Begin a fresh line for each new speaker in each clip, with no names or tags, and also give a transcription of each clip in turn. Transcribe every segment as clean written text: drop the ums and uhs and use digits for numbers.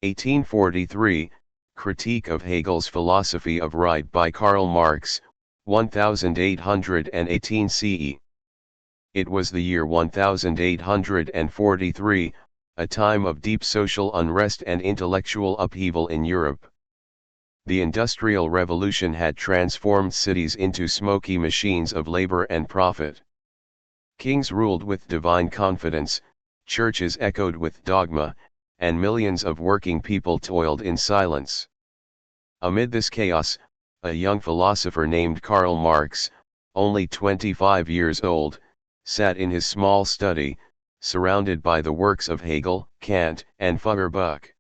1843, Critique of Hegel's Philosophy of Right by Karl Marx, 1818 CE. It was the year 1843, a time of deep social unrest and intellectual upheaval in Europe. The Industrial Revolution had transformed cities into smoky machines of labor and profit. Kings ruled with divine confidence, churches echoed with dogma, and millions of working people toiled in silence. Amid this chaos, a young philosopher named Karl Marx, only 25 years old, sat in his small study, surrounded by the works of Hegel, Kant, and Feuerbach.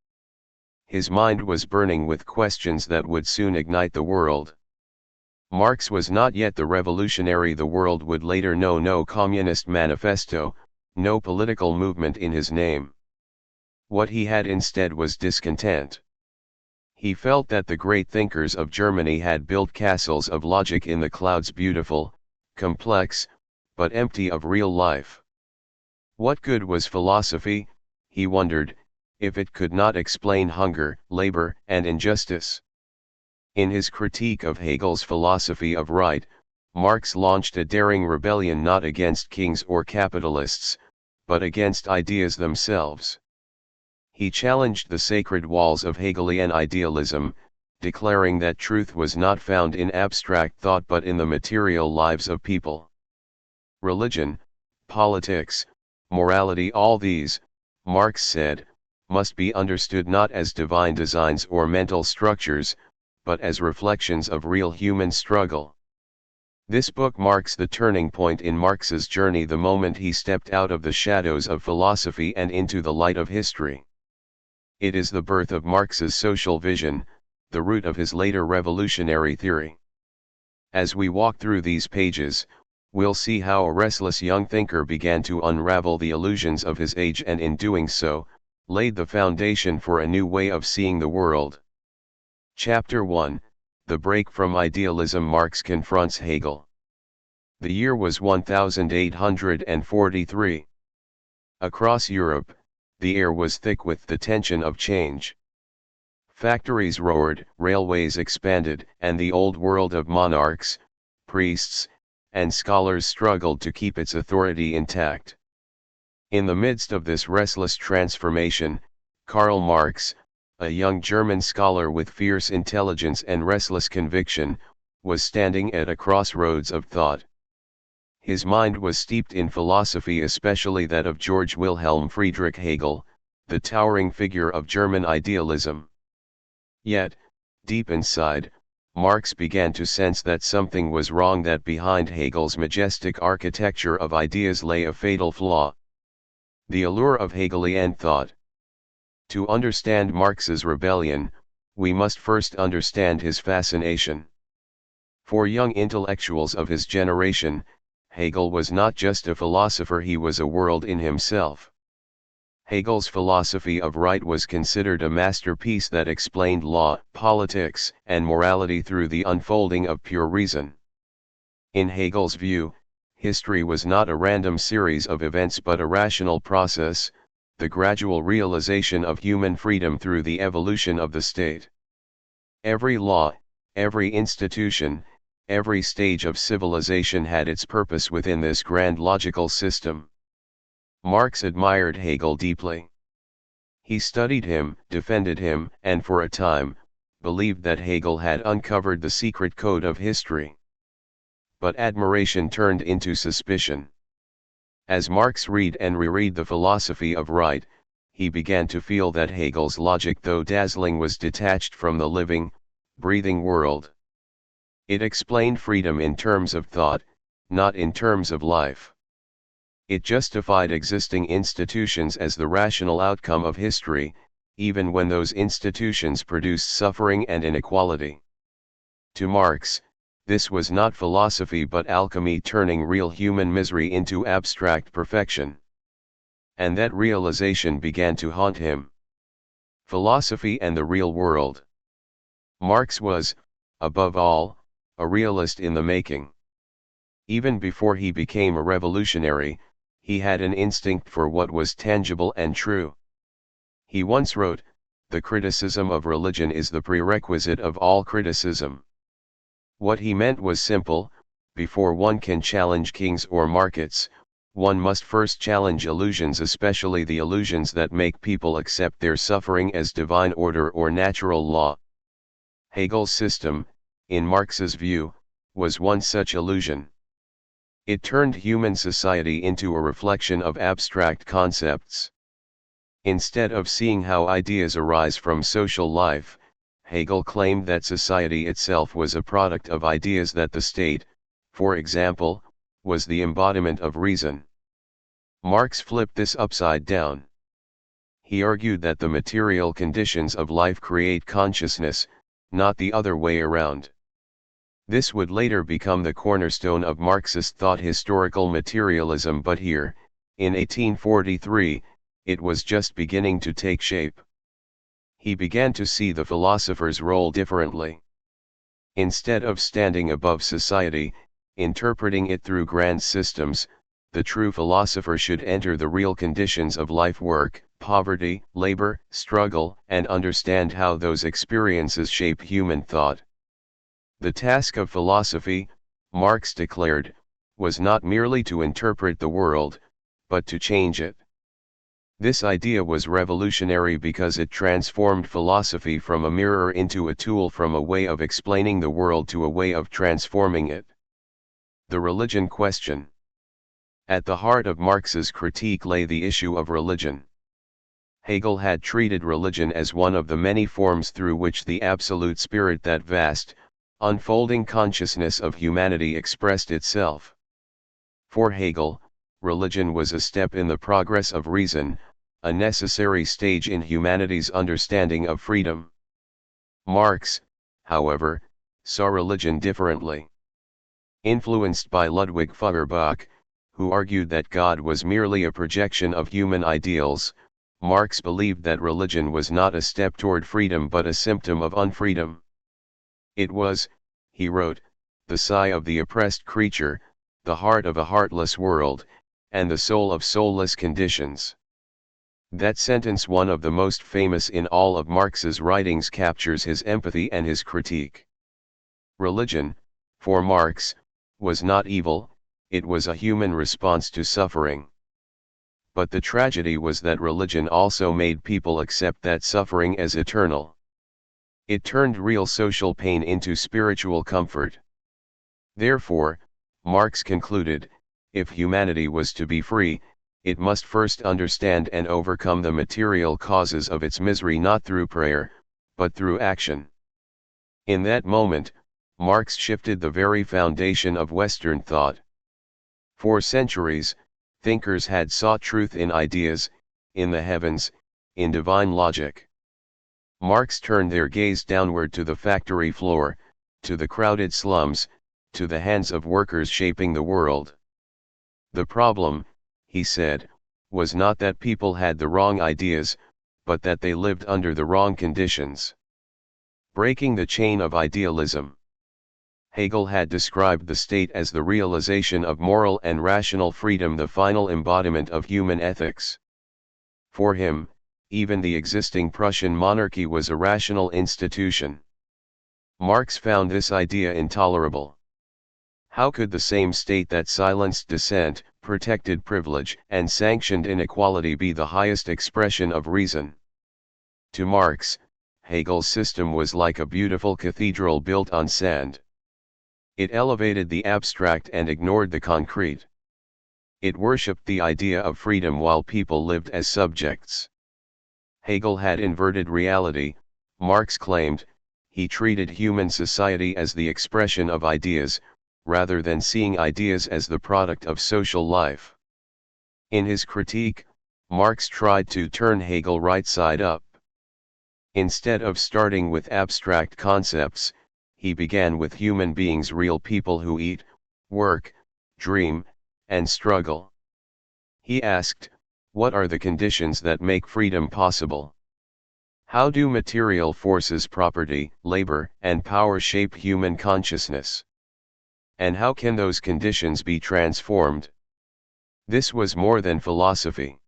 His mind was burning with questions that would soon ignite the world. Marx was not yet the revolutionary the world would later know. No communist manifesto, no political movement in his name. What he had instead was discontent. He felt that the great thinkers of Germany had built castles of logic in the clouds, beautiful, complex, but empty of real life. What good was philosophy, he wondered, if it could not explain hunger, labor, and injustice? In his critique of Hegel's philosophy of right, Marx launched a daring rebellion not against kings or capitalists, but against ideas themselves. He challenged the sacred walls of Hegelian idealism, declaring that truth was not found in abstract thought but in the material lives of people. Religion, politics, morality, all these, Marx said, must be understood not as divine designs or mental structures, but as reflections of real human struggle. This book marks the turning point in Marx's journey, the moment he stepped out of the shadows of philosophy and into the light of history. It is the birth of Marx's social vision, the root of his later revolutionary theory. As we walk through these pages, we'll see how a restless young thinker began to unravel the illusions of his age and in doing so, laid the foundation for a new way of seeing the world. Chapter 1, The Break from Idealism. Marx confronts Hegel. The year was 1843. Across Europe, the air was thick with the tension of change. Factories roared, railways expanded, and the old world of monarchs, priests, and scholars struggled to keep its authority intact. In the midst of this restless transformation, Karl Marx, a young German scholar with fierce intelligence and restless conviction, was standing at a crossroads of thought. His mind was steeped in philosophy, especially that of Georg Wilhelm Friedrich Hegel, the towering figure of German idealism. Yet, deep inside, Marx began to sense that something was wrong, that behind Hegel's majestic architecture of ideas lay a fatal flaw. The allure of Hegelian thought. To understand Marx's rebellion, we must first understand his fascination. For young intellectuals of his generation, Hegel was not just a philosopher, he was a world in himself. Hegel's philosophy of right was considered a masterpiece that explained law, politics, and morality through the unfolding of pure reason. In Hegel's view, history was not a random series of events but a rational process, the gradual realization of human freedom through the evolution of the state. Every law, every institution, every stage of civilization had its purpose within this grand logical system. Marx admired Hegel deeply. He studied him, defended him, and for a time, believed that Hegel had uncovered the secret code of history. But admiration turned into suspicion. As Marx read and reread the philosophy of right, he began to feel that Hegel's logic, though dazzling, was detached from the living, breathing world. It explained freedom in terms of thought, not in terms of life. It justified existing institutions as the rational outcome of history, even when those institutions produced suffering and inequality. To Marx, this was not philosophy but alchemy, turning real human misery into abstract perfection. And that realization began to haunt him. Philosophy and the real world. Marx was, above all, a realist in the making. Even before he became a revolutionary, he had an instinct for what was tangible and true. He once wrote, the criticism of religion is the prerequisite of all criticism. What he meant was simple: before one can challenge kings or markets, one must first challenge illusions, especially the illusions that make people accept their suffering as divine order or natural law. Hegel's system, in Marx's view, was one such illusion. It turned human society into a reflection of abstract concepts. Instead of seeing how ideas arise from social life, Hegel claimed that society itself was a product of ideas, that the state, for example, was the embodiment of reason. Marx flipped this upside down. He argued that the material conditions of life create consciousness, not the other way around. This would later become the cornerstone of Marxist thought, historical materialism, but here, in 1843, it was just beginning to take shape. He began to see the philosopher's role differently. Instead of standing above society, interpreting it through grand systems, the true philosopher should enter the real conditions of life: work, poverty, labor, struggle, and understand how those experiences shape human thought. The task of philosophy, Marx declared, was not merely to interpret the world, but to change it. This idea was revolutionary because it transformed philosophy from a mirror into a tool, from a way of explaining the world to a way of transforming it. The religion question. At the heart of Marx's critique lay the issue of religion. Hegel had treated religion as one of the many forms through which the absolute spirit, that vast, unfolding consciousness of humanity, expressed itself. For Hegel, religion was a step in the progress of reason, a necessary stage in humanity's understanding of freedom. Marx, however, saw religion differently. Influenced by Ludwig Feuerbach, who argued that God was merely a projection of human ideals, Marx believed that religion was not a step toward freedom but a symptom of unfreedom. It was, he wrote, the sigh of the oppressed creature, the heart of a heartless world, and the soul of soulless conditions. That sentence, one of the most famous in all of Marx's writings, captures his empathy and his critique. Religion, for Marx, was not evil, it was a human response to suffering. But the tragedy was that religion also made people accept that suffering as eternal. It turned real social pain into spiritual comfort. Therefore, Marx concluded, if humanity was to be free, it must first understand and overcome the material causes of its misery, not through prayer, but through action. In that moment, Marx shifted the very foundation of Western thought. For centuries, thinkers had sought truth in ideas, in the heavens, in divine logic. Marx turned their gaze downward to the factory floor, to the crowded slums, to the hands of workers shaping the world. The problem, he said, was not that people had the wrong ideas, but that they lived under the wrong conditions. Breaking the chain of idealism. Hegel had described the state as the realization of moral and rational freedom, the final embodiment of human ethics. For him, even the existing Prussian monarchy was a rational institution. Marx found this idea intolerable. How could the same state that silenced dissent, protected privilege, and sanctioned inequality be the highest expression of reason? To Marx, Hegel's system was like a beautiful cathedral built on sand. It elevated the abstract and ignored the concrete. It worshipped the idea of freedom while people lived as subjects. Hegel had inverted reality, Marx claimed. He treated human society as the expression of ideas, rather than seeing ideas as the product of social life. In his critique, Marx tried to turn Hegel right side up. Instead of starting with abstract concepts, he began with human beings, real people who eat, work, dream, and struggle. He asked, what are the conditions that make freedom possible? How do material forces, property, labor, and power shape human consciousness? And how can those conditions be transformed? This was more than philosophy.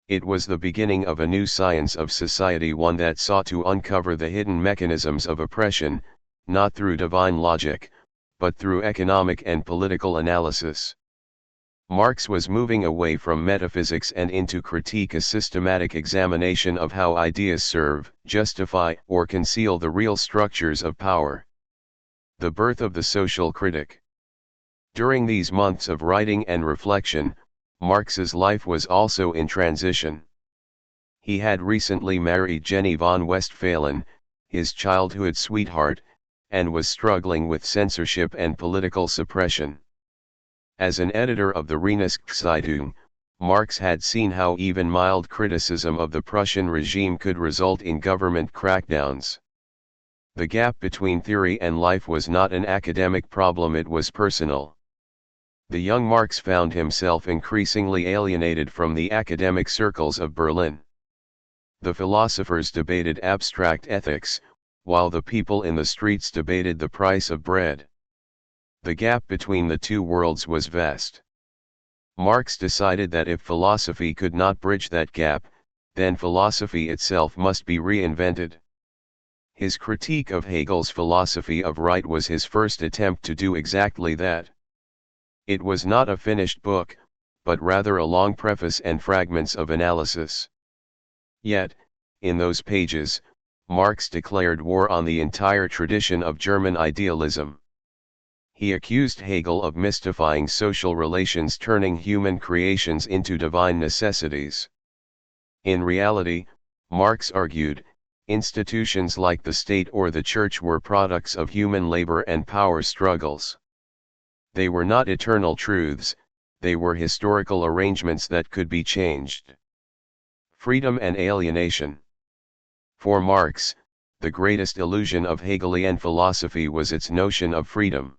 It was the beginning of a new science of society, one that sought to uncover the hidden mechanisms of oppression, not through divine logic, but through economic and political analysis. Marx was moving away from metaphysics and into critique, a systematic examination of how ideas serve, justify, or conceal the real structures of power. The birth of the social critic. During these months of writing and reflection, Marx's life was also in transition. He had recently married Jenny von Westphalen, his childhood sweetheart, and was struggling with censorship and political suppression. As an editor of the Rheineszeitung, Marx had seen how even mild criticism of the Prussian regime could result in government crackdowns. The gap between theory and life was not an academic problem, it was personal. The young Marx found himself increasingly alienated from the academic circles of Berlin. The philosophers debated abstract ethics, while the people in the streets debated the price of bread. The gap between the two worlds was vast. Marx decided that if philosophy could not bridge that gap, then philosophy itself must be reinvented. His critique of Hegel's philosophy of right was his first attempt to do exactly that. It was not a finished book, but rather a long preface and fragments of analysis. Yet, in those pages, Marx declared war on the entire tradition of German idealism. He accused Hegel of mystifying social relations, turning human creations into divine necessities. In reality, Marx argued, institutions like the state or the church were products of human labor and power struggles. They were not eternal truths, they were historical arrangements that could be changed. Freedom and alienation. For Marx, the greatest illusion of Hegelian philosophy was its notion of freedom.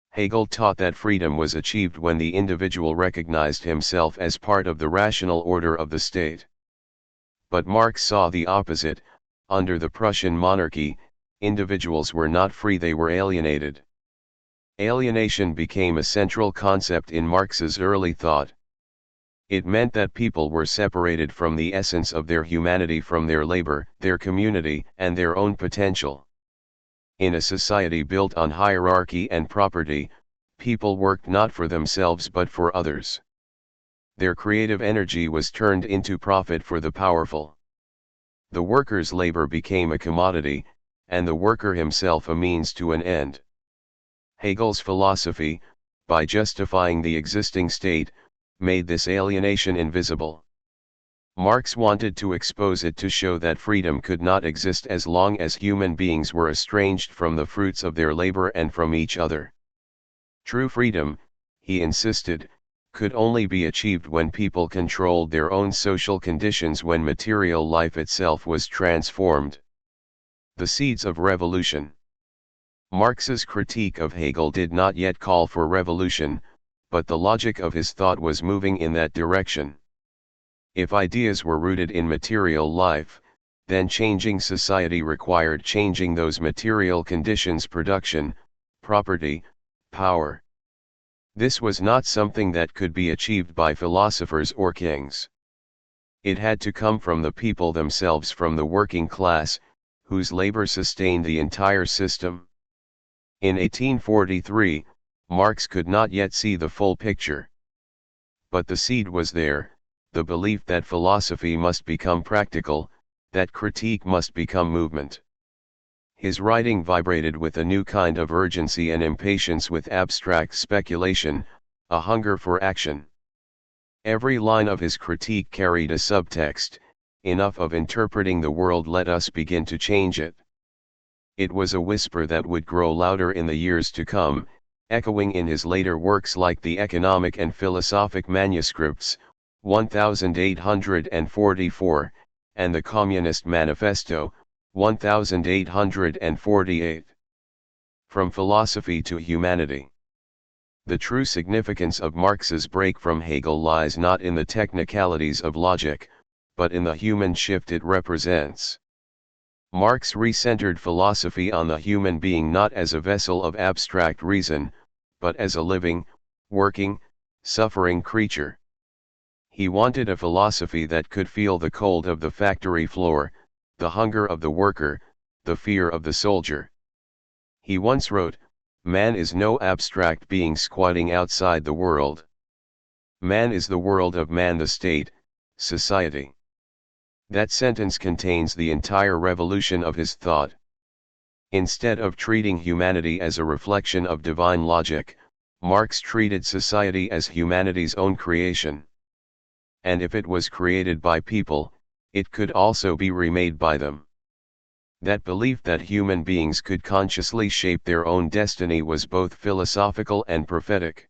Hegel taught that freedom was achieved when the individual recognized himself as part of the rational order of the state. But Marx saw the opposite. Under the Prussian monarchy, individuals were not free, they were alienated. Alienation became a central concept in Marx's early thought. It meant that people were separated from the essence of their humanity, from their labor, their community, and their own potential. In a society built on hierarchy and property, people worked not for themselves but for others. Their creative energy was turned into profit for the powerful. The worker's labor became a commodity, and the worker himself a means to an end. Hegel's philosophy, by justifying the existing state, made this alienation invisible. Marx wanted to expose it, to show that freedom could not exist as long as human beings were estranged from the fruits of their labor and from each other. True freedom, he insisted, could only be achieved when people controlled their own social conditions, when material life itself was transformed. The seeds of revolution. Marx's critique of Hegel did not yet call for revolution, but the logic of his thought was moving in that direction. If ideas were rooted in material life, then changing society required changing those material conditions: production, property, power. This was not something that could be achieved by philosophers or kings. It had to come from the people themselves, from the working class, whose labor sustained the entire system. In 1843, Marx could not yet see the full picture. But the seed was there, the belief that philosophy must become practical, that critique must become movement. His writing vibrated with a new kind of urgency, an impatience with abstract speculation, a hunger for action. Every line of his critique carried a subtext: enough of interpreting the world, let us begin to change it. It was a whisper that would grow louder in the years to come, echoing in his later works like the Economic and Philosophic Manuscripts, 1844, and the Communist Manifesto, 1848. From Philosophy to Humanity. The true significance of Marx's break from Hegel lies not in the technicalities of logic, but in the human shift it represents. Marx recentered philosophy on the human being, not as a vessel of abstract reason, but as a living, working, suffering creature. He wanted a philosophy that could feel the cold of the factory floor, the hunger of the worker, the fear of the soldier. He once wrote, "Man is no abstract being squatting outside the world. Man is the world of man, the state, society." That sentence contains the entire revolution of his thought. Instead of treating humanity as a reflection of divine logic, Marx treated society as humanity's own creation. And if it was created by people, it could also be remade by them. That belief that human beings could consciously shape their own destiny was both philosophical and prophetic.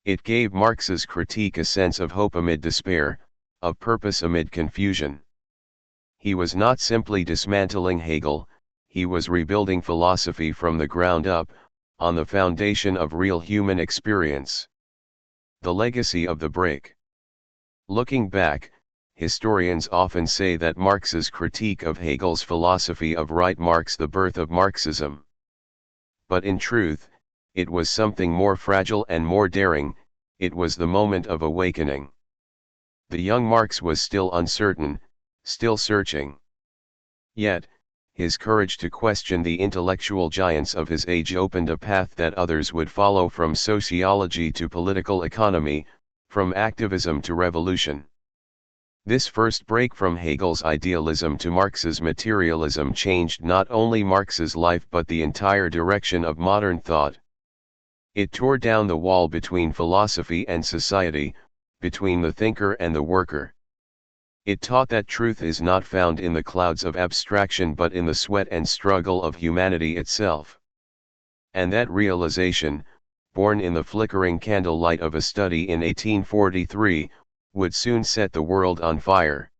It gave Marx's critique a sense of hope amid despair, of purpose amid confusion. He was not simply dismantling Hegel, he was rebuilding philosophy from the ground up, on the foundation of real human experience. The legacy of the break. Looking back, historians often say that Marx's critique of Hegel's philosophy of right marks the birth of Marxism. But in truth, it was something more fragile and more daring. It was the moment of awakening. The young Marx was still uncertain, still searching. Yet, his courage to question the intellectual giants of his age opened a path that others would follow, from sociology to political economy, from activism to revolution. This first break from Hegel's idealism to Marx's materialism changed not only Marx's life but the entire direction of modern thought. It tore down the wall between philosophy and society, between the thinker and the worker. It taught that truth is not found in the clouds of abstraction but in the sweat and struggle of humanity itself. And that realization, born in the flickering candlelight of a study in 1843, would soon set the world on fire.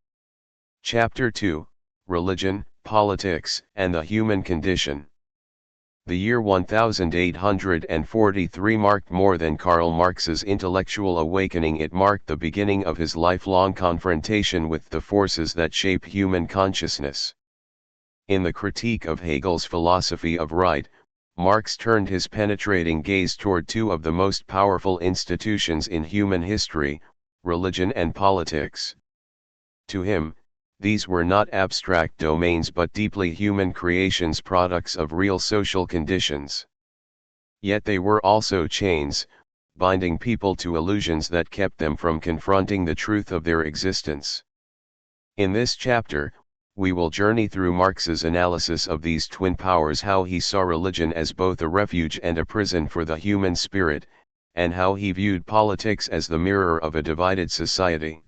Chapter 2, Religion, Politics, and the Human Condition. The year 1843 marked more than Karl Marx's intellectual awakening. It marked the beginning of his lifelong confrontation with the forces that shape human consciousness. In the critique of Hegel's philosophy of right, Marx turned his penetrating gaze toward two of the most powerful institutions in human history, religion and politics. To him, these were not abstract domains but deeply human creations, products of real social conditions. Yet they were also chains, binding people to illusions that kept them from confronting the truth of their existence. In this chapter, we will journey through Marx's analysis of these twin powers, how he saw religion as both a refuge and a prison for the human spirit, and how he viewed politics as the mirror of a divided society.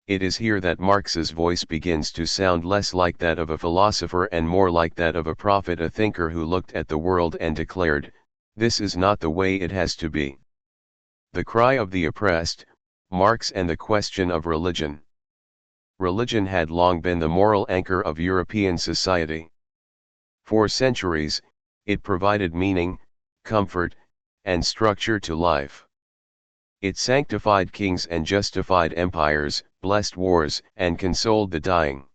It is here that Marx's voice begins to sound less like that of a philosopher and more like that of a prophet, a thinker who looked at the world and declared, "This is not the way it has to be." The cry of the oppressed, Marx and the question of religion. Religion had long been the moral anchor of European society. For centuries, it provided meaning, comfort, and structure to life. It sanctified kings and justified empires, blessed wars, and consoled the dying.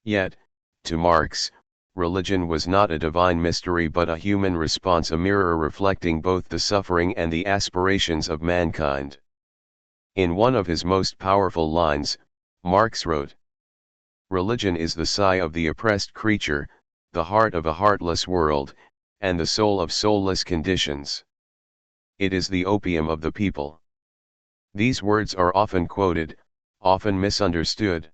Yet, to Marx, religion was not a divine mystery but a human response, a mirror reflecting both the suffering and the aspirations of mankind. In one of his most powerful lines, Marx wrote, "Religion is the sigh of the oppressed creature, the heart of a heartless world, and the soul of soulless conditions. It is the opium of the people." These words are often quoted, often misunderstood.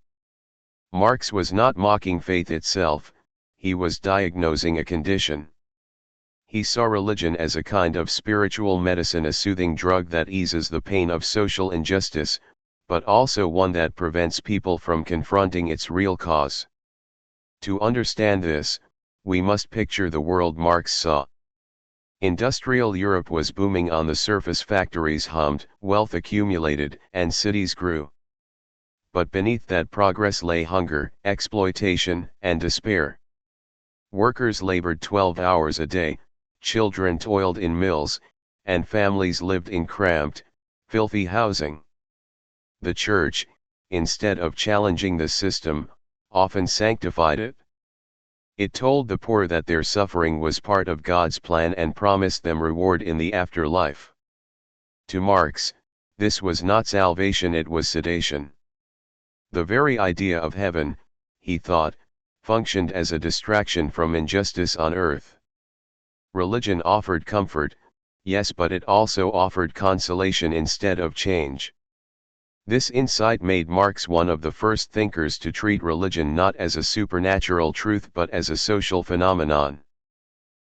Marx was not mocking faith itself, he was diagnosing a condition. He saw religion as a kind of spiritual medicine, a soothing drug that eases the pain of social injustice, but also one that prevents people from confronting its real cause. To understand this, we must picture the world Marx saw. Industrial Europe was booming on the surface, factories hummed, wealth accumulated, and cities grew. But beneath that progress lay hunger, exploitation, and despair. Workers labored 12 hours a day, children toiled in mills, and families lived in cramped, filthy housing. The church, instead of challenging the system, often sanctified it. It told the poor that their suffering was part of God's plan and promised them reward in the afterlife. To Marx, This was not salvation, it was sedation. The very idea of heaven, he thought, functioned as a distraction from injustice on earth. Religion offered comfort, yes, but it also offered consolation instead of change. This insight made Marx one of the first thinkers to treat religion not as a supernatural truth but as a social phenomenon.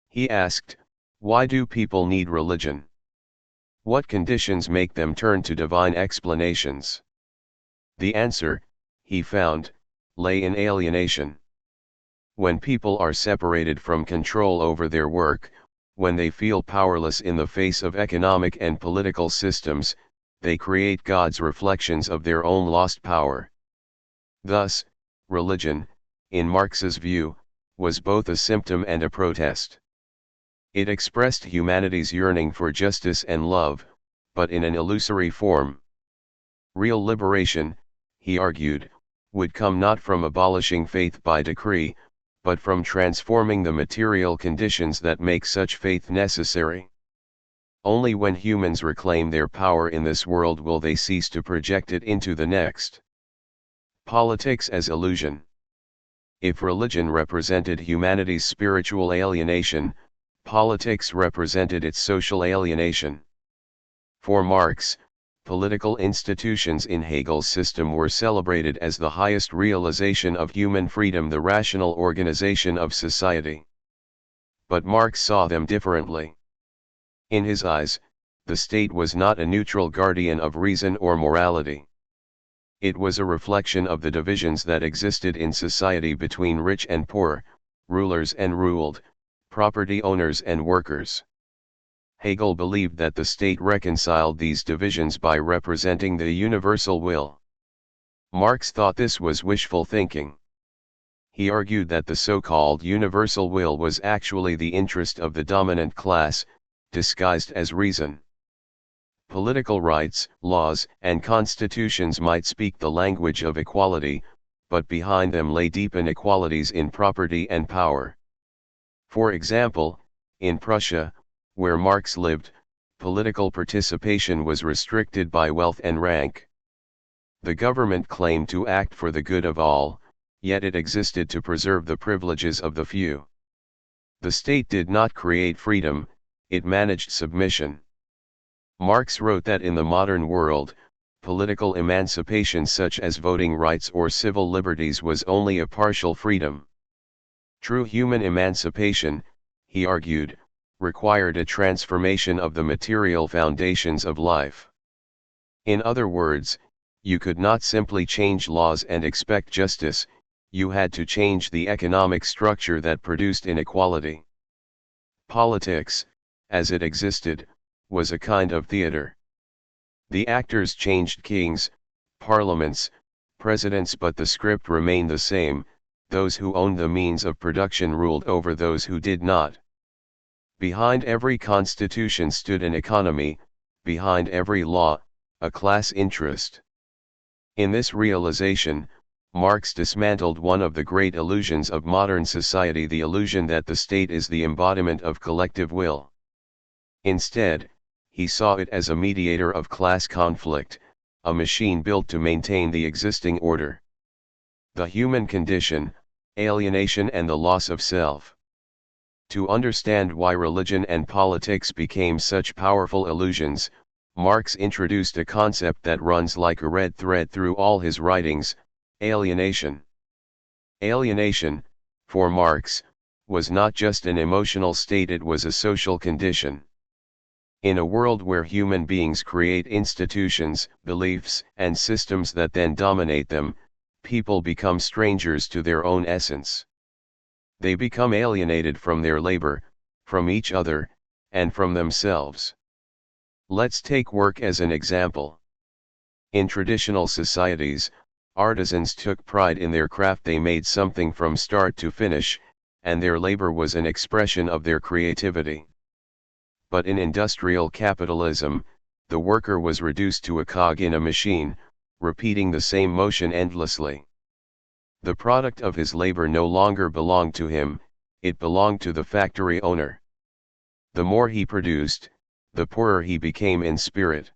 He asked, why do people need religion? What conditions make them turn to divine explanations? The answer, he found, lay in alienation. When people are separated from control over their work, when they feel powerless in the face of economic and political systems, they create God's reflections of their own lost power. Thus, religion, in Marx's view, was both a symptom and a protest. It expressed humanity's yearning for justice and love, but in an illusory form. Real liberation, he argued, would come not from abolishing faith by decree, but from transforming the material conditions that make such faith necessary. Only when humans reclaim their power in this world will they cease to project it into the next. Politics as illusion. If religion represented humanity's spiritual alienation, politics represented its social alienation. For Marx, political institutions in Hegel's system were celebrated as the highest realization of human freedom, the rational organization of society. But Marx saw them differently. In his eyes, the state was not a neutral guardian of reason or morality. It was a reflection of the divisions that existed in society between rich and poor, rulers and ruled, property owners and workers. Hegel believed that the state reconciled these divisions by representing the universal will. Marx thought this was wishful thinking. He argued that the so-called universal will was actually the interest of the dominant class, disguised as reason. Political rights, laws, and constitutions might speak the language of equality, but behind them lay deep inequalities in property and power. For example, in Prussia, where Marx lived, political participation was restricted by wealth and rank. The government claimed to act for the good of all, yet it existed to preserve the privileges of the few. The state did not create freedom, it managed submission. Marx wrote that in the modern world, political emancipation such as voting rights or civil liberties was only a partial freedom. True human emancipation, he argued, required a transformation of the material foundations of life. In other words, you could not simply change laws and expect justice, you had to change the economic structure that produced inequality. Politics, as it existed, was a kind of theater. The actors changed kings, parliaments, presidents, but the script remained the same. Those who owned the means of production ruled over those who did not. Behind every constitution stood an economy, behind every law, a class interest. In this realization, Marx dismantled one of the great illusions of modern society, the illusion that the state is the embodiment of collective will. Instead, he saw it as a mediator of class conflict, a machine built to maintain the existing order. The human condition, alienation and the loss of self. To understand why religion and politics became such powerful illusions, Marx introduced a concept that runs like a red thread through all his writings: alienation. Alienation, for Marx, was not just an emotional state, it was a social condition. In a world where human beings create institutions, beliefs, and systems that then dominate them, people become strangers to their own essence. They become alienated from their labor, from each other, and from themselves. Let's take work as an example. In traditional societies, artisans took pride in their craft, they made something from start to finish, and their labor was an expression of their creativity. But in industrial capitalism, the worker was reduced to a cog in a machine, repeating the same motion endlessly. The product of his labor no longer belonged to him, it belonged to the factory owner. The more he produced, the poorer he became in spirit.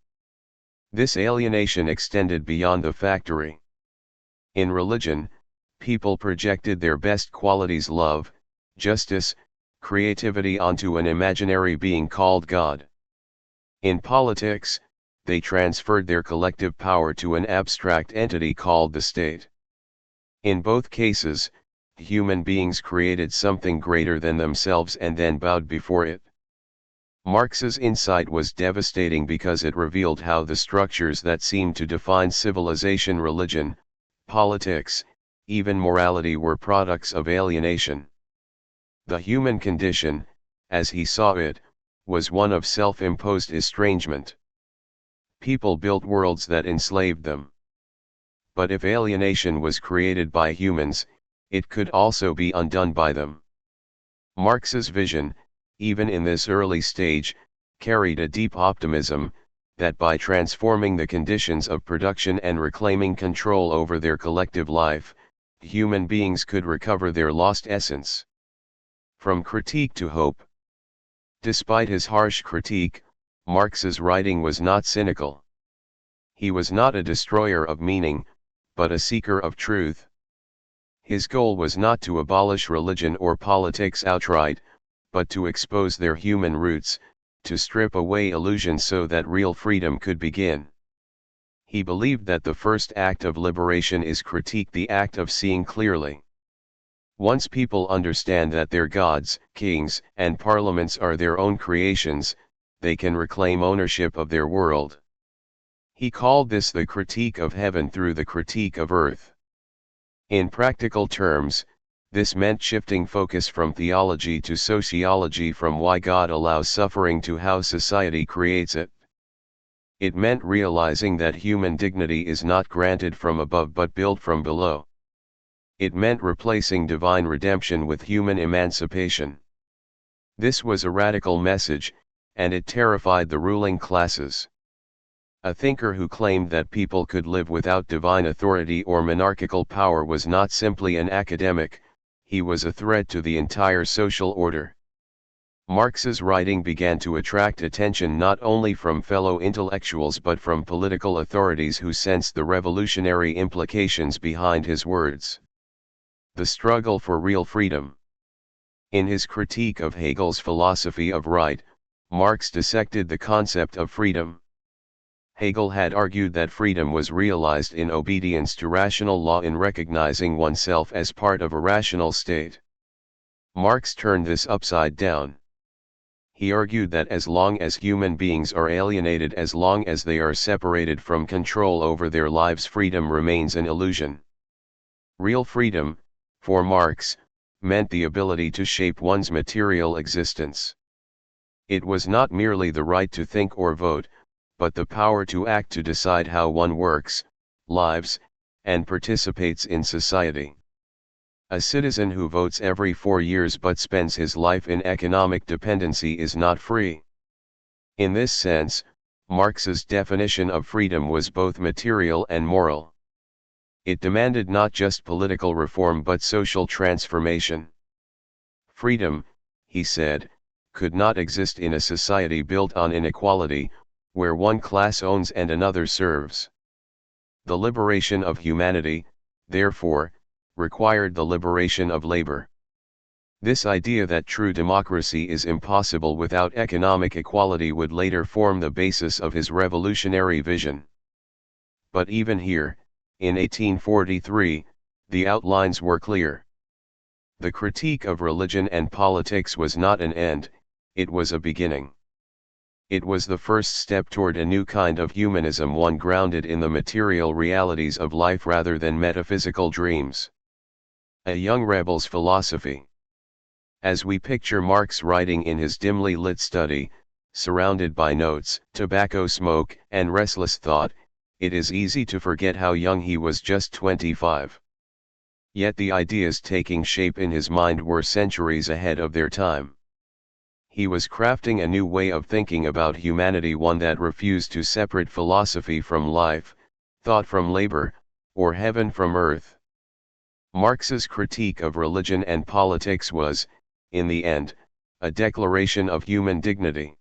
This alienation extended beyond the factory. In religion, people projected their best qualities, love, justice, creativity, onto an imaginary being called God. In politics, they transferred their collective power to an abstract entity called the state. In both cases, human beings created something greater than themselves and then bowed before it. Marx's insight was devastating because it revealed how the structures that seemed to define civilization, religion, politics, even morality, were products of alienation. The human condition, as he saw it, was one of self-imposed estrangement. People built worlds that enslaved them. But if alienation was created by humans, it could also be undone by them. Marx's vision, even in this early stage, carried a deep optimism, that by transforming the conditions of production and reclaiming control over their collective life, human beings could recover their lost essence. From critique to hope. Despite his harsh critique, Marx's writing was not cynical. He was not a destroyer of meaning, but a seeker of truth. His goal was not to abolish religion or politics outright, but to expose their human roots, to strip away illusions so that real freedom could begin. He believed that the first act of liberation is critique, the act of seeing clearly. Once people understand that their gods, kings, and parliaments are their own creations, they can reclaim ownership of their world. He called this the critique of heaven through the critique of earth. In practical terms, this meant shifting focus from theology to sociology, from why God allows suffering to how society creates it. It meant realizing that human dignity is not granted from above but built from below. It meant replacing divine redemption with human emancipation. This was a radical message, and it terrified the ruling classes. A thinker who claimed that people could live without divine authority or monarchical power was not simply an academic, he was a threat to the entire social order. Marx's writing began to attract attention not only from fellow intellectuals but from political authorities who sensed the revolutionary implications behind his words. The struggle for real freedom. In his critique of Hegel's philosophy of right, Marx dissected the concept of freedom. Hegel had argued that freedom was realized in obedience to rational law, in recognizing oneself as part of a rational state. Marx turned this upside down. He argued that as long as human beings are alienated, as long as they are separated from control over their lives, freedom remains an illusion. Real freedom, for Marx, meant the ability to shape one's material existence. It was not merely the right to think or vote, but the power to act, to decide how one works, lives, and participates in society. A citizen who votes every 4 years but spends his life in economic dependency is not free. In this sense, Marx's definition of freedom was both material and moral. It demanded not just political reform but social transformation. Freedom, he said, could not exist in a society built on inequality, where one class owns and another serves. The liberation of humanity, therefore, required the liberation of labor. This idea that true democracy is impossible without economic equality would later form the basis of his revolutionary vision. But even here, in 1843, the outlines were clear. The critique of religion and politics was not an end, it was a beginning. It was the first step toward a new kind of humanism, one grounded in the material realities of life rather than metaphysical dreams. A young rebel's philosophy. As we picture Marx writing in his dimly lit study, surrounded by notes, tobacco smoke, and restless thought, it is easy to forget how young he was, just 25. Yet the ideas taking shape in his mind were centuries ahead of their time. He was crafting a new way of thinking about humanity, one that refused to separate philosophy from life, thought from labor, or heaven from earth. Marx's critique of religion and politics was, in the end, a declaration of human dignity.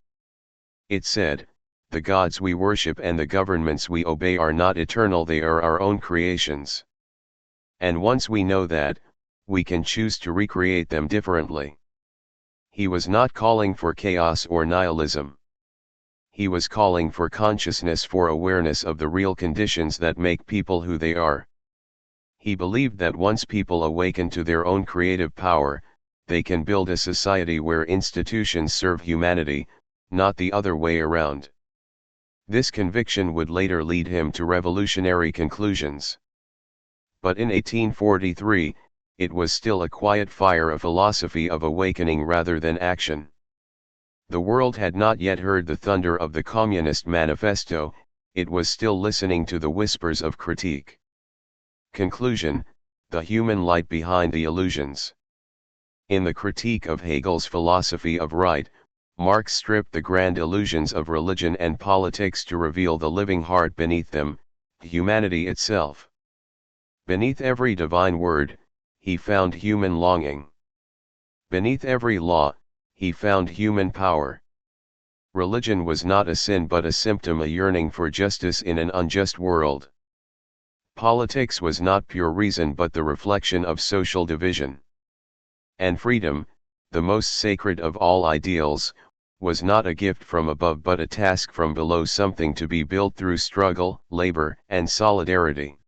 It said, the gods we worship and the governments we obey are not eternal, they are our own creations. And once we know that, we can choose to recreate them differently. He was not calling for chaos or nihilism. He was calling for consciousness, for awareness of the real conditions that make people who they are. He believed that once people awaken to their own creative power, they can build a society where institutions serve humanity, not the other way around. This conviction would later lead him to revolutionary conclusions. But in 1843, it was still a quiet fire, a philosophy of awakening rather than action. The world had not yet heard the thunder of the Communist Manifesto, it was still listening to the whispers of critique. Conclusion: the human light behind the illusions. In the critique of Hegel's philosophy of right, Marx stripped the grand illusions of religion and politics to reveal the living heart beneath them, humanity itself. Beneath every divine word, he found human longing. Beneath every law, he found human power. Religion was not a sin but a symptom, a yearning for justice in an unjust world. Politics was not pure reason but the reflection of social division. And freedom, the most sacred of all ideals, was not a gift from above but a task from below, something to be built through struggle, labor, and solidarity.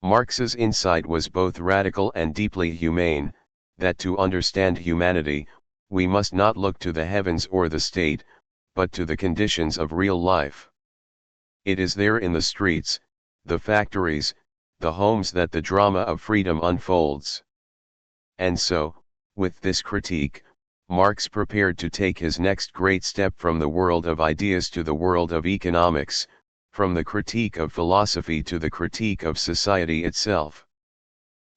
Marx's insight was both radical and deeply humane, that to understand humanity, we must not look to the heavens or the state, but to the conditions of real life. It is there in the streets, the factories, the homes that the drama of freedom unfolds. And so, with this critique, Marx prepared to take his next great step from the world of ideas to the world of economics, from the critique of philosophy to the critique of society itself.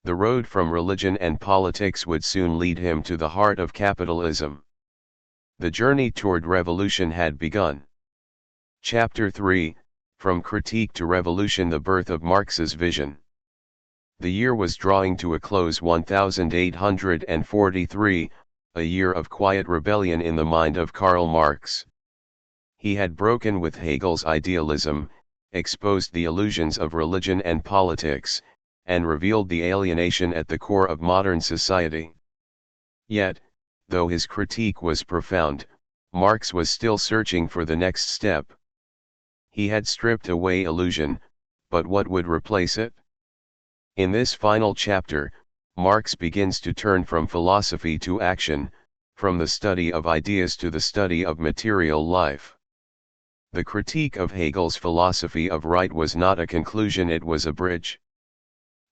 The road from religion and politics would soon lead him to the heart of capitalism. The journey toward revolution had begun. Chapter 3, From Critique to Revolution: The Birth of Marx's Vision. The year was drawing to a close, 1843, a year of quiet rebellion in the mind of Karl Marx. He had broken with Hegel's idealism, exposed the illusions of religion and politics, and revealed the alienation at the core of modern society. Yet, though his critique was profound, Marx was still searching for the next step. He had stripped away illusion, but what would replace it? In this final chapter, Marx begins to turn from philosophy to action, from the study of ideas to the study of material life. The critique of Hegel's philosophy of right was not a conclusion, it was a bridge.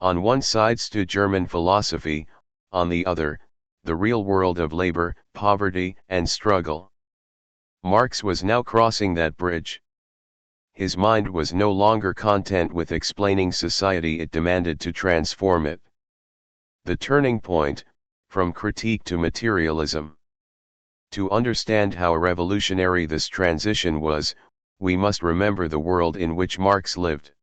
On one side stood German philosophy, on the other, the real world of labor, poverty, and struggle. Marx was now crossing that bridge. His mind was no longer content with explaining society, it demanded to transform it. The turning point, from critique to materialism. To understand how revolutionary this transition was, we must remember the world in which Marx lived.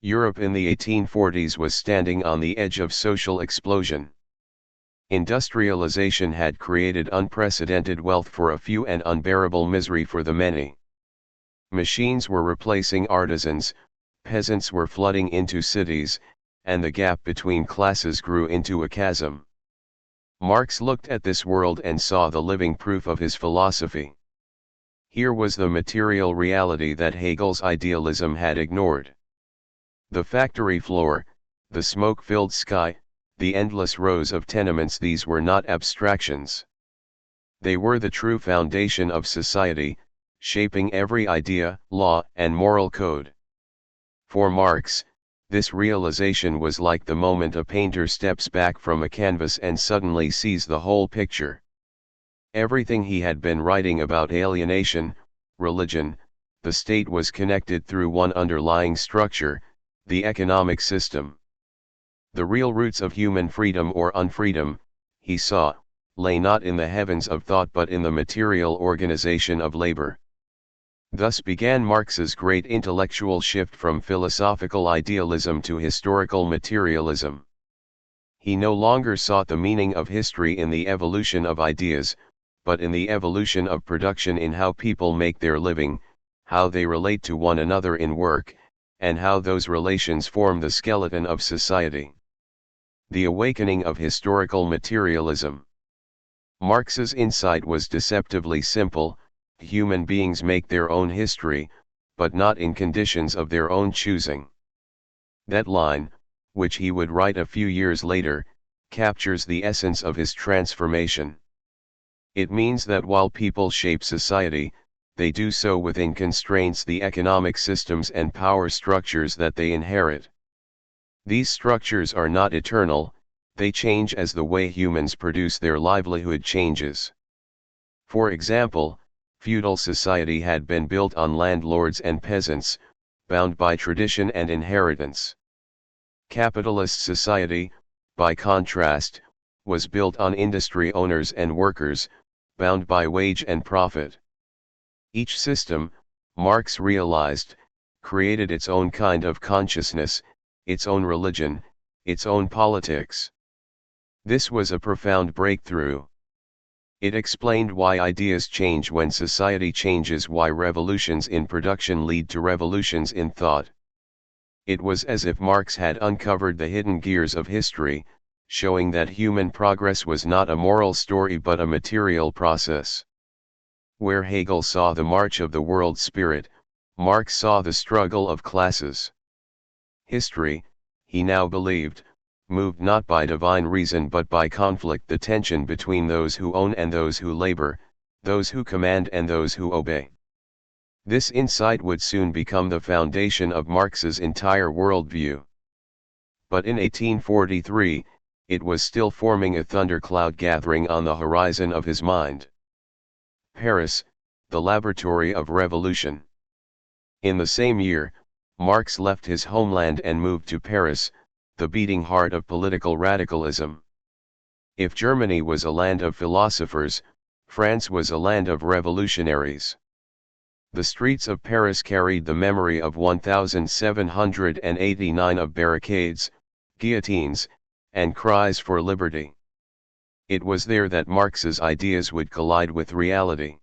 Europe in the 1840s was standing on the edge of social explosion. Industrialization had created unprecedented wealth for a few and unbearable misery for the many. Machines were replacing artisans, peasants were flooding into cities, and the gap between classes grew into a chasm. Marx looked at this world and saw the living proof of his philosophy. Here was the material reality that Hegel's idealism had ignored. The factory floor, the smoke-filled sky, the endless rows of tenements, these were not abstractions. They were the true foundation of society, shaping every idea, law, and moral code. For Marx, this realization was like the moment a painter steps back from a canvas and suddenly sees the whole picture. Everything he had been writing about, alienation, religion, the state, was connected through one underlying structure, the economic system. The real roots of human freedom or unfreedom, he saw, lay not in the heavens of thought but in the material organization of labor. Thus began Marx's great intellectual shift from philosophical idealism to historical materialism. He no longer sought the meaning of history in the evolution of ideas, but in the evolution of production, in how people make their living, how they relate to one another in work, and how those relations form the skeleton of society. The awakening of historical materialism. Marx's insight was deceptively simple: human beings make their own history, but not in conditions of their own choosing. That line, which he would write a few years later, captures the essence of his transformation. It means that while people shape society, they do so within constraints, the economic systems and power structures that they inherit. These structures are not eternal, they change as the way humans produce their livelihood changes. For example, feudal society had been built on landlords and peasants, bound by tradition and inheritance. Capitalist society, by contrast, was built on industry owners and workers, bound by wage and profit. Each system, Marx realized, created its own kind of consciousness, its own religion, its own politics. This was a profound breakthrough. It explained why ideas change when society changes, why revolutions in production lead to revolutions in thought. It was as if Marx had uncovered the hidden gears of history, showing that human progress was not a moral story but a material process. Where Hegel saw the march of the world spirit, Marx saw the struggle of classes. History, he now believed, moved not by divine reason but by conflict, the tension between those who own and those who labor, those who command and those who obey. This insight would soon become the foundation of Marx's entire worldview. But in 1843, it was still forming, a thundercloud gathering on the horizon of his mind. Paris, the laboratory of revolution. In the same year, Marx left his homeland and moved to Paris, the beating heart of political radicalism. If Germany was a land of philosophers, France was a land of revolutionaries. The streets of Paris carried the memory of 1789 of barricades, guillotines, and cries for liberty. It was there that Marx's ideas would collide with reality.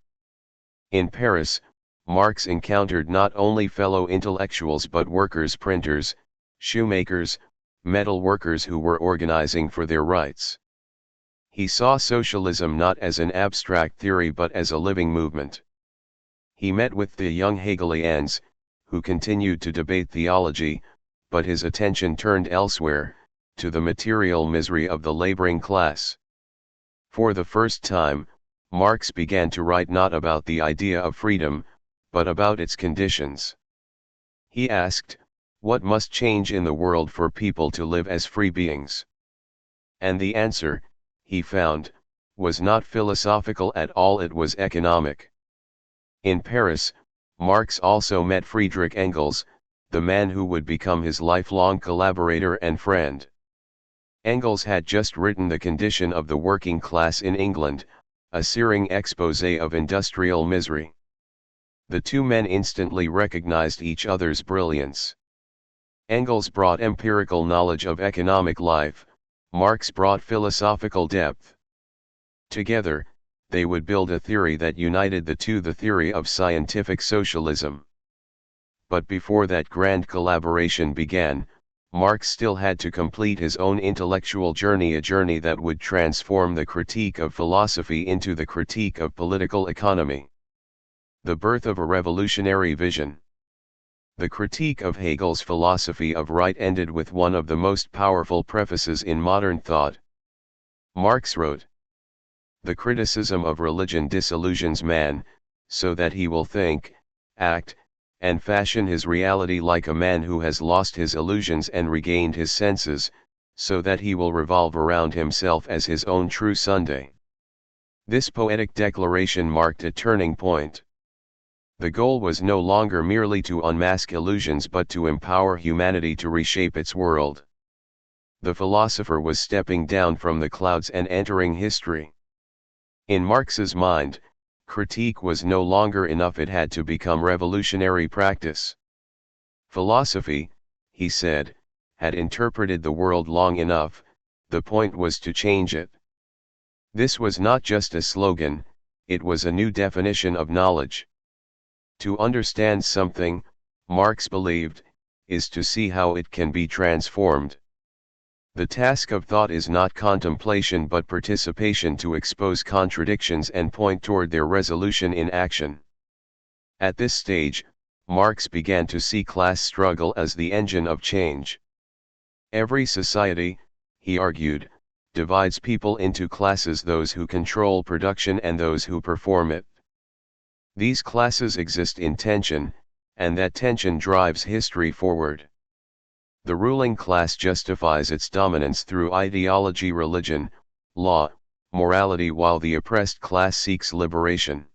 In Paris, Marx encountered not only fellow intellectuals but workers, printers, shoemakers, metal workers who were organizing for their rights. He saw socialism not as an abstract theory but as a living movement. He met with the young Hegelians, who continued to debate theology, but his attention turned elsewhere, to the material misery of the laboring class. For the first time, Marx began to write not about the idea of freedom, but about its conditions. He asked, what must change in the world for people to live as free beings? And the answer, he found, was not philosophical at all, it was economic. In Paris, Marx also met Friedrich Engels, the man who would become his lifelong collaborator and friend. Engels had just written The Condition of the Working Class in England, a searing exposé of industrial misery. The two men instantly recognized each other's brilliance. Engels brought empirical knowledge of economic life, Marx brought philosophical depth. Together, they would build a theory that united the two, the theory of scientific socialism. But before that grand collaboration began, Marx still had to complete his own intellectual journey, a journey that would transform the critique of philosophy into the critique of political economy. The birth of a revolutionary vision. The critique of Hegel's philosophy of right ended with one of the most powerful prefaces in modern thought. Marx wrote, "The criticism of religion disillusions man, so that he will think, act, and fashion his reality like a man who has lost his illusions and regained his senses, so that he will revolve around himself as his own true Sunday." This poetic declaration marked a turning point. The goal was no longer merely to unmask illusions but to empower humanity to reshape its world. The philosopher was stepping down from the clouds and entering history. In Marx's mind, critique was no longer enough, it had to become revolutionary practice. Philosophy, he said, had interpreted the world long enough, the point was to change it. This was not just a slogan, it was a new definition of knowledge. To understand something, Marx believed, is to see how it can be transformed. The task of thought is not contemplation but participation to expose contradictions and point toward their resolution in action. At this stage, Marx began to see class struggle as the engine of change. Every society, he argued, divides people into classes: those who control production and those who perform it. These classes exist in tension, and that tension drives history forward. The ruling class justifies its dominance through ideology, religion, law, morality, while the oppressed class seeks liberation.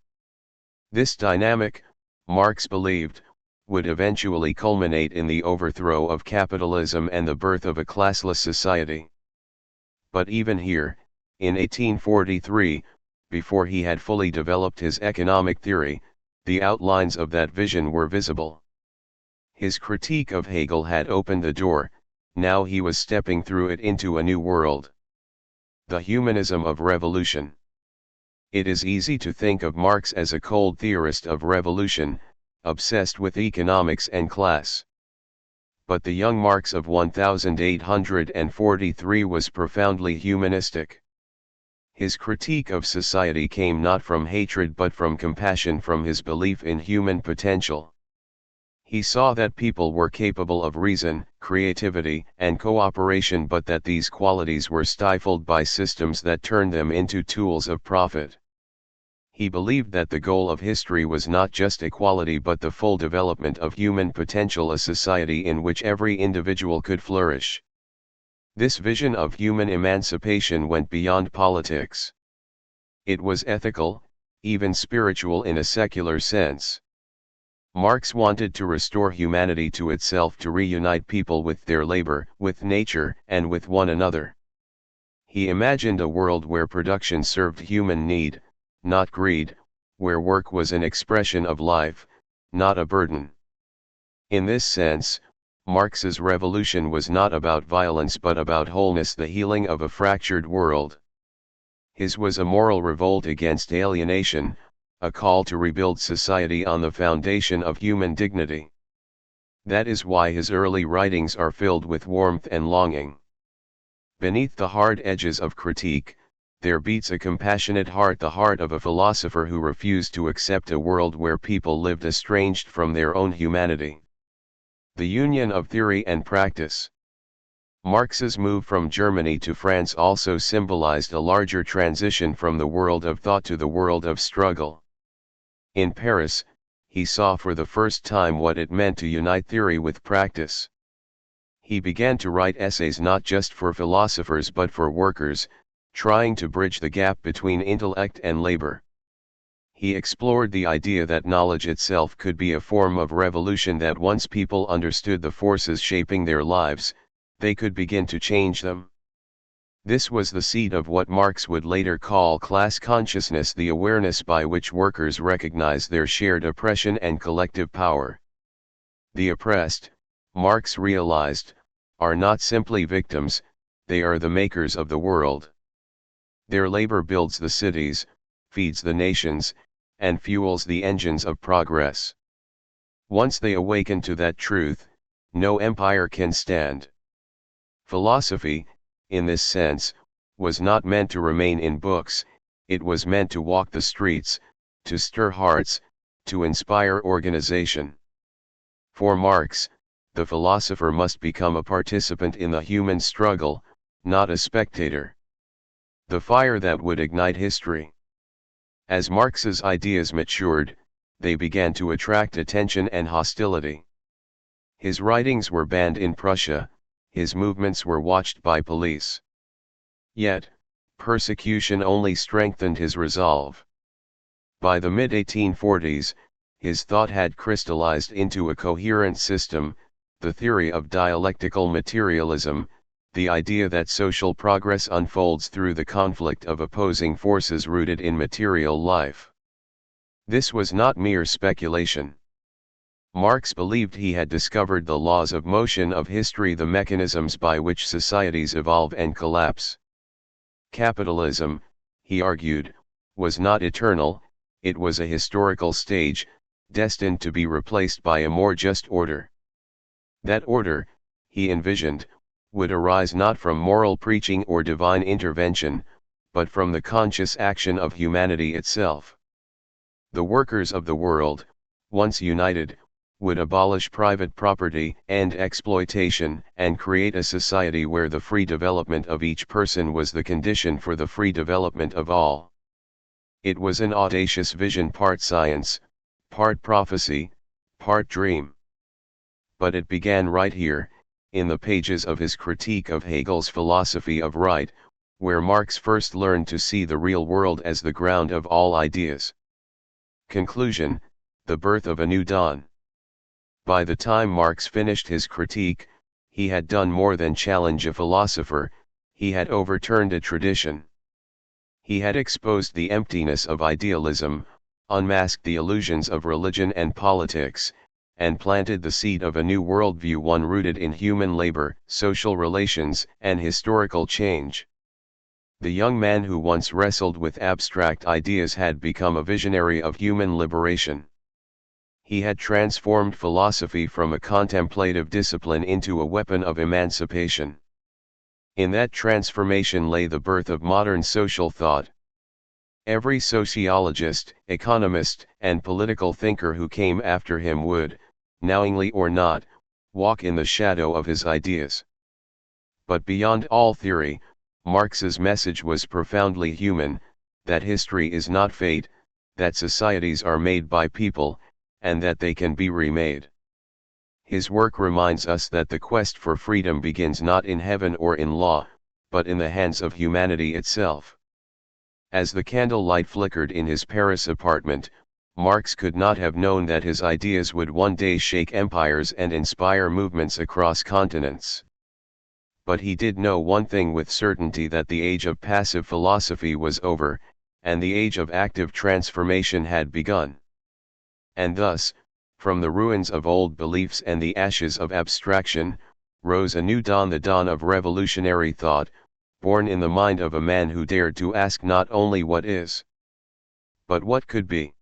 This dynamic, Marx believed, would eventually culminate in the overthrow of capitalism and the birth of a classless society. But even here, in 1843, before he had fully developed his economic theory, the outlines of that vision were visible. His critique of Hegel had opened the door, now he was stepping through it into a new world. The humanism of revolution. It is easy to think of Marx as a cold theorist of revolution, obsessed with economics and class. But the young Marx of 1843 was profoundly humanistic. His critique of society came not from hatred but from compassion, from his belief in human potential. He saw that people were capable of reason, creativity, and cooperation, but that these qualities were stifled by systems that turned them into tools of profit. He believed that the goal of history was not just equality but the full development of human potential, a society in which every individual could flourish. This vision of human emancipation went beyond politics. It was ethical, even spiritual in a secular sense. Marx wanted to restore humanity to itself, to reunite people with their labor, with nature, and with one another. He imagined a world where production served human need, not greed, where work was an expression of life, not a burden. In this sense, Marx's revolution was not about violence but about wholeness, the healing of a fractured world. His was a moral revolt against alienation, a call to rebuild society on the foundation of human dignity. That is why his early writings are filled with warmth and longing. Beneath the hard edges of critique, there beats a compassionate heart, the heart of a philosopher who refused to accept a world where people lived estranged from their own humanity. The union of theory and practice. Marx's move from Germany to France also symbolized a larger transition from the world of thought to the world of struggle. In Paris, he saw for the first time what it meant to unite theory with practice. He began to write essays not just for philosophers but for workers, trying to bridge the gap between intellect and labor. He explored the idea that knowledge itself could be a form of revolution, that once people understood the forces shaping their lives, they could begin to change them. This was the seed of what Marx would later call class consciousness, the awareness by which workers recognize their shared oppression and collective power. The oppressed, Marx realized, are not simply victims, they are the makers of the world. Their labor builds the cities, feeds the nations, and fuels the engines of progress. Once they awaken to that truth, no empire can stand. Philosophy, in this sense, was not meant to remain in books, it was meant to walk the streets, to stir hearts, to inspire organization. For Marx, the philosopher must become a participant in the human struggle, not a spectator. The fire that would ignite history. As Marx's ideas matured, they began to attract attention and hostility. His writings were banned in Prussia, his movements were watched by police. Yet, persecution only strengthened his resolve. By the mid-1840s, his thought had crystallized into a coherent system, the theory of dialectical materialism, the idea that social progress unfolds through the conflict of opposing forces rooted in material life. This was not mere speculation. Marx believed he had discovered the laws of motion of history, the mechanisms by which societies evolve and collapse. Capitalism, he argued, was not eternal, it was a historical stage, destined to be replaced by a more just order. That order, he envisioned, would arise not from moral preaching or divine intervention, but from the conscious action of humanity itself. The workers of the world, once united, would abolish private property and exploitation and create a society where the free development of each person was the condition for the free development of all. It was an audacious vision, part science, part prophecy, part dream. But it began right here, in the pages of his critique of Hegel's philosophy of right, where Marx first learned to see the real world as the ground of all ideas. Conclusion: the birth of a new dawn. By the time Marx finished his critique, he had done more than challenge a philosopher, he had overturned a tradition. He had exposed the emptiness of idealism, unmasked the illusions of religion and politics, and planted the seed of a new worldview, one rooted in human labor, social relations, and historical change. The young man who once wrestled with abstract ideas had become a visionary of human liberation. He had transformed philosophy from a contemplative discipline into a weapon of emancipation. In that transformation lay the birth of modern social thought. Every sociologist, economist, and political thinker who came after him would, knowingly or not, walk in the shadow of his ideas. But beyond all theory, Marx's message was profoundly human, that history is not fate, that societies are made by people, and that they can be remade. His work reminds us that the quest for freedom begins not in heaven or in law, but in the hands of humanity itself. As the candlelight flickered in his Paris apartment, Marx could not have known that his ideas would one day shake empires and inspire movements across continents. But he did know one thing with certainty, that the age of passive philosophy was over, and the age of active transformation had begun. And thus, from the ruins of old beliefs and the ashes of abstraction, rose a new dawn, the dawn of revolutionary thought, born in the mind of a man who dared to ask not only what is, but what could be.